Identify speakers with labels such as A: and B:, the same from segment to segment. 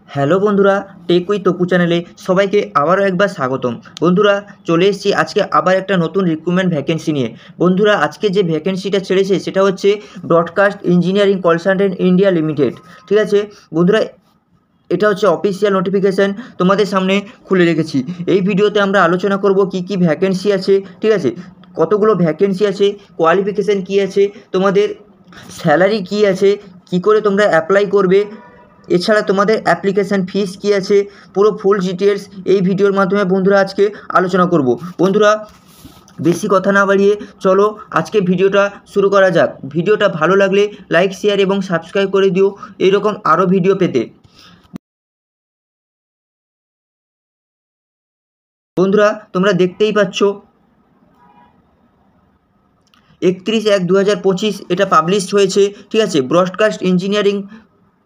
A: Hello বন্ধুরা, take with Tapu চ্যানেলে সবাইকে আবারও একবার স্বাগতম। বন্ধুরা, চলে এসেছি আজকে আবার একটা নতুন রিক্রুটমেন্ট ভ্যাকেন্সি নিয়ে। বন্ধুরা, আজকে যে ভ্যাকেন্সিটা ছেড়েছে সেটা হচ্ছে broadcast engineering consultant India limited. ঠিক আছে বন্ধুরা, এটা হচ্ছে অফিসিয়াল নোটিফিকেশান তোমাদের সামনে খুলে রেখেছি। এই ভিডিওতে আমরা আলোচনা করব কি কি ভ্যাকেন্সি আছে, ঠিক আছে, কতগুলো ভ্যাকেন্সি আছে, কোয়ালিফিকেশান কী আছে, তোমাদের স্যালারি কী আছে, কি করে তোমরা অ্যাপ্লাই করবে, এছাড়া তোমাদের অ্যাপ্লিকেশান ফিস কী আছে, পুরো ফুল ডিটেলস এই ভিডিওর মাধ্যমে বন্ধুরা আজকে আলোচনা করব। বন্ধুরা, বেশি কথা না বাড়িয়ে চলো আজকে ভিডিওটা শুরু করা যাক। ভিডিওটা ভালো লাগলে লাইক, শেয়ার এবং সাবস্ক্রাইব করে দিও এরকম আরও ভিডিও পেতে। বন্ধুরা, তোমরা দেখতেই পাচ্ছ 31/1/2025 এটা পাবলিশড হয়েছে। ঠিক আছে, ব্রডকাস্ট ইঞ্জিনিয়ারিং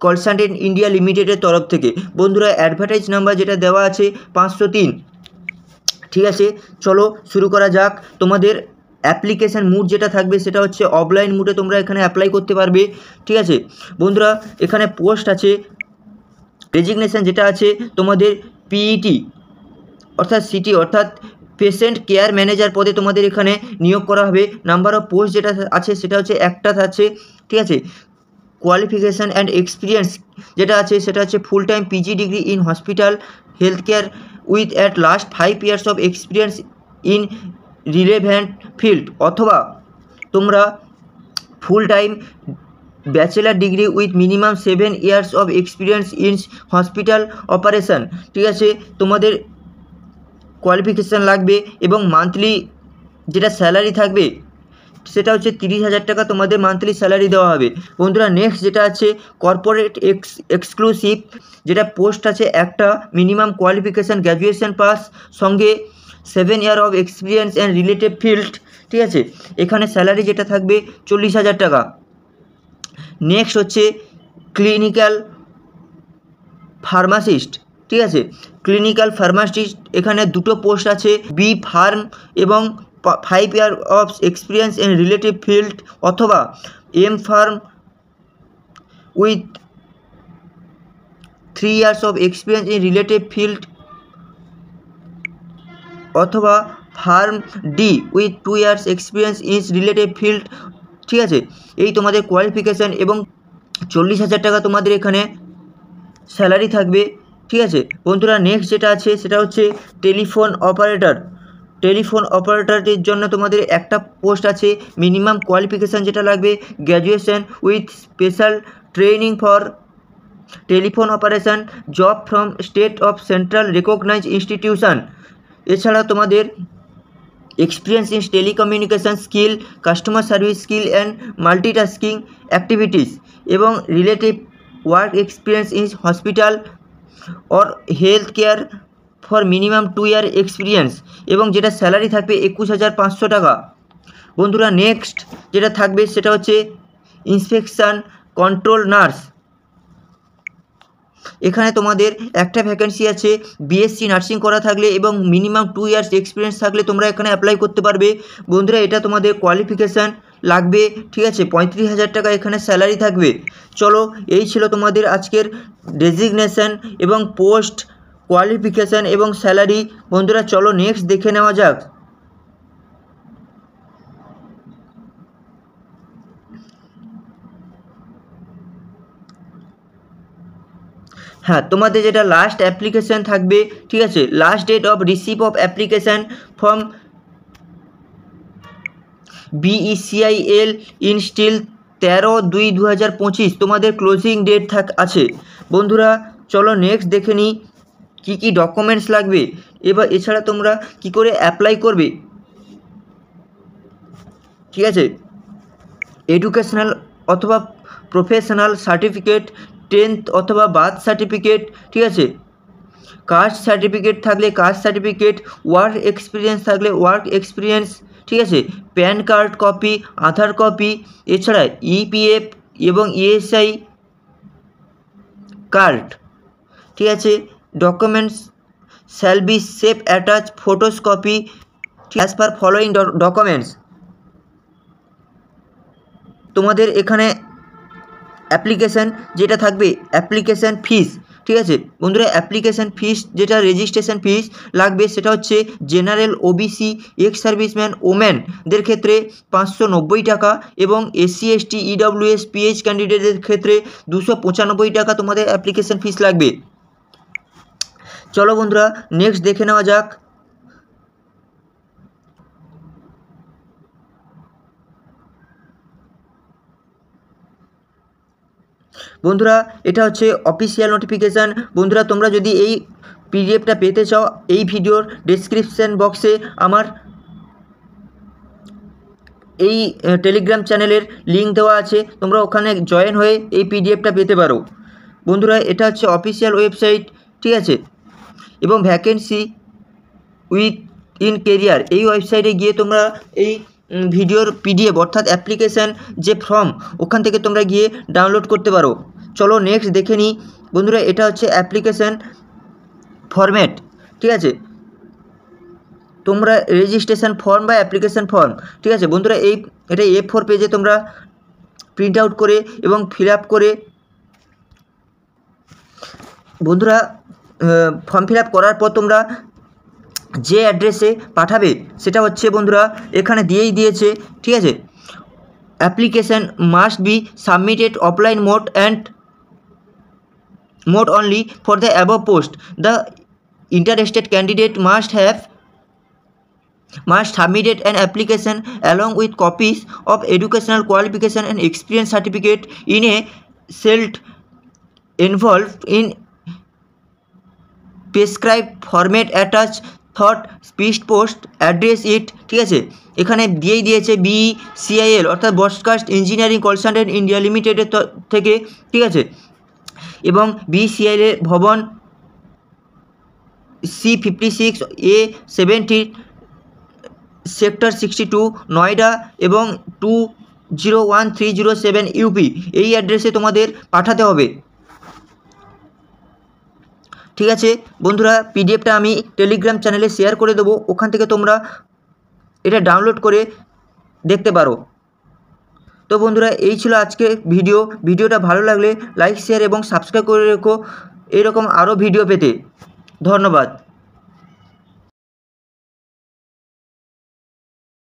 A: কনসালটেন্ট ইন্ডিয়া লিমিটেডের তরফ থেকে। বন্ধুরা, অ্যাডভার্টাইজ নাম্বার যেটা দেওয়া আছে 503। ঠিক আছে, চলো শুরু করা যাক। তোমাদের অ্যাপ্লিকেশান মুড যেটা থাকবে সেটা হচ্ছে অফলাইন মুডে তোমরা এখানে অ্যাপ্লাই করতে পারবে। ঠিক আছে বন্ধুরা, এখানে পোস্ট আছে, রেজিগনেশান যেটা আছে তোমাদের পিইটি অর্থাৎ সিটি অর্থাৎ পেশেন্ট কেয়ার ম্যানেজার পদে তোমাদের এখানে নিয়োগ করা হবে। নাম্বার অফ পোস্ট যেটা আছে সেটা হচ্ছে একটা আছে। ঠিক আছে, কোয়ালিফিকেশান অ্যান্ড এক্সপিরিয়েন্স যেটা আছে সেটা হচ্ছে full time PG degree in hospital health care with at last 5 years of experience in relevant field, অথবা তোমরা full time bachelor degree with minimum 7 years of experience in hospital operation. ঠিক আছে, তোমাদের qualification লাগবে এবং মান্থলি যেটা salary থাকবে সেটা হচ্ছে 30,000 টাকা তোমাদের মান্থলি স্যালারি দেওয়া হবে। বন্ধুরা, নেক্সট যেটা আছে কর্পোরেট এক্সক্লুসিভ যেটা পোস্ট আছে একটা, মিনিমাম কোয়ালিফিকেশান গ্র্যাজুয়েশন পাস, সঙ্গে 7 ইয়ার of experience and related field. ঠিক আছে, এখানে স্যালারি যেটা থাকবে 40,000 টাকা। নেক্সট হচ্ছে ক্লিনিক্যাল ফার্মাসিস্ট। ঠিক আছে, ক্লিনিক্যাল ফার্মাসিস্ট এখানে দুটো পোস্ট আছে, বি ফার্ম এবং 5 year of experience in relative field, অথবা M pharm with 3 years of experience in relative field, অথবা pharm D with 2 years experience in relative field. ঠিক আছে, এই তোমাদের কোয়ালিফিকেশান এবং 40,000 টাকা তোমাদের এখানে স্যালারি থাকবে। ঠিক আছে বন্ধুরা, নেক্সট যেটা আছে সেটা হচ্ছে টেলিফোন অপারেটর। টেলিফোন অপারেটরের জন্য তোমাদের একটা পোস্ট আছে, মিনিমাম কোয়ালিফিকেশান যেটা লাগবে graduation with special training for telephone operation, job from state of central recognise institution. এছাড়া তোমাদের experience in telecommunication skill, customer service skill and multitasking activities, এবং relative work experience in hospital or health care for minimum 2 year experience, এবং যেটা salary থাকবে 21,500 টাকা। বন্ধুরা, next যেটা থাকবে সেটা হচ্ছে ইন্সপেকশান কন্ট্রোল নার্স। এখানে তোমাদের একটা ভ্যাকেন্সি আছে, বিএসসি নার্সিং করা থাকলে এবং মিনিমাম 2 ইয়ার্স এক্সপিরিয়েন্স থাকলে তোমরা এখানে অ্যাপ্লাই করতে পারবে। বন্ধুরা, এটা তোমাদের কোয়ালিফিকেশান লাগবে। ঠিক আছে, 35,000 টাকা এখানে স্যালারি থাকবে। চলো, এই ছিল তোমাদের আজকের ডেজিগনেশান এবং পোস্ট, কোয়ালিফিকেশান এবং স্যালারি। বন্ধুরা, চলো নেক্সট দেখে নেওয়া যাক। হ্যাঁ, তোমাদের যেটা লাস্ট অ্যাপ্লিকেশান থাকবে, ঠিক আছে, last date of receive of application from BECIL in still 13/2/2025 তোমাদের ক্লোজিং ডেট আছে। বন্ধুরা, চলো নেক্সট দেখে নিই কী কী ডকুমেন্টস লাগবে, এবার এছাড়া তোমরা কি করে অ্যাপ্লাই করবে। ঠিক আছে, এডুকেশনাল অথবা প্রফেশনাল সার্টিফিকেট, 10th অথবা বার্থ সার্টিফিকেট। ঠিক আছে, কাস্ট সার্টিফিকেট থাকলে কাস্ট সার্টিফিকেট, ওয়ার্ক এক্সপিরিয়েন্স থাকলে ওয়ার্ক এক্সপিরিয়েন্স। ঠিক আছে, প্যান কার্ড কপি, আধার কপি, এছাড়া ইপিএফ এবং ইএসআই কার্ড। ঠিক আছে, documents shall be save attach photos copy as per following documents. তোমাদের এখানে অ্যাপ্লিকেশান যেটা থাকবে, অ্যাপ্লিকেশান ফিস ঠিক আছে বন্ধুরা, অ্যাপ্লিকেশান ফিস যেটা রেজিস্ট্রেশন ফিস লাগবে সেটা হচ্ছে জেনারেল, ওবিসি, এক্স সার্ভিসম্যান, ওমেনদের ক্ষেত্রে 590 টাকা এবং SC ST EWS PH ক্যান্ডিডেটদের ক্ষেত্রে 295 টাকা তোমাদের অ্যাপ্লিকেশান ফিস লাগবে। চলো বন্ধুরা নেক্সট দেখে নেওয়া যাক। বন্ধুরা এটা হচ্ছে অফিসিয়াল নোটিফিকেশান। বন্ধুরা তোমরা যদি এই পিডিএফটা পেতে চাও, এই ভিডিওর ডেসক্রিপশান বক্সে আমার এই টেলিগ্রাম চ্যানেলের লিঙ্ক দেওয়া আছে, তোমরা ওখানে জয়েন হয়ে এই পিডিএফটা পেতে পারো। বন্ধুরা এটা হচ্ছে অফিসিয়াল ওয়েবসাইট, ঠিক আছে, এবং ভ্যাকেন্সি উইথ ইন কেরিয়ার এই ওয়েবসাইটে গিয়ে তোমরা এই ভিডিওর পিডিএফ অর্থাৎ অ্যাপ্লিকেশান যে ফর্ম ওখান থেকে তোমরা গিয়ে ডাউনলোড করতে পারো। চলো নেক্সট দেখে নিই। বন্ধুরা এটা হচ্ছে অ্যাপ্লিকেশান ফরম্যাট, ঠিক আছে, তোমরা রেজিস্ট্রেশন ফর্ম বা অ্যাপ্লিকেশান ফর্ম, ঠিক আছে বন্ধুরা, এটা A4 পেজে তোমরা প্রিন্ট আউট করে এবং ফিল আপ করে বন্ধুরা ফর্ম ফিল আপ করার পর তোমরা যে অ্যাড্রেসে পাঠাবে সেটা হচ্ছে বন্ধুরা এখানে দিয়েই দিয়েছে, ঠিক আছে। Application must be submitted offline mode only for the above post. The interested candidate must submitted an application along with copies of educational qualification and experience certificate in a celled involved in prescribed format attached thought speed post address it, ঠিক আছে, এখানে দিয়েই দিয়েছে BCIL অর্থাৎ broadcast engineering consultant India লিমিটেডের থেকে, ঠিক আছে, এবং BCIL ভবন C56A70 সেক্টর 62 নয়ডা এবং 201307 UP এই অ্যাড্রেসে তোমাদের পাঠাতে হবে, ঠিক আছে বন্ধুরা। পিডিএফটা আমি টেলিগ্রাম চ্যানেলে শেয়ার করে দেবো, ওখান থেকে তোমরা এটা ডাউনলোড করে দেখতে পারো। তো বন্ধুরা এই ছিল আজকে ভিডিওটা ভালো লাগলে লাইক শেয়ার এবং সাবস্ক্রাইব করে রেখো এরকম আরও ভিডিও পেতে। ধন্যবাদ।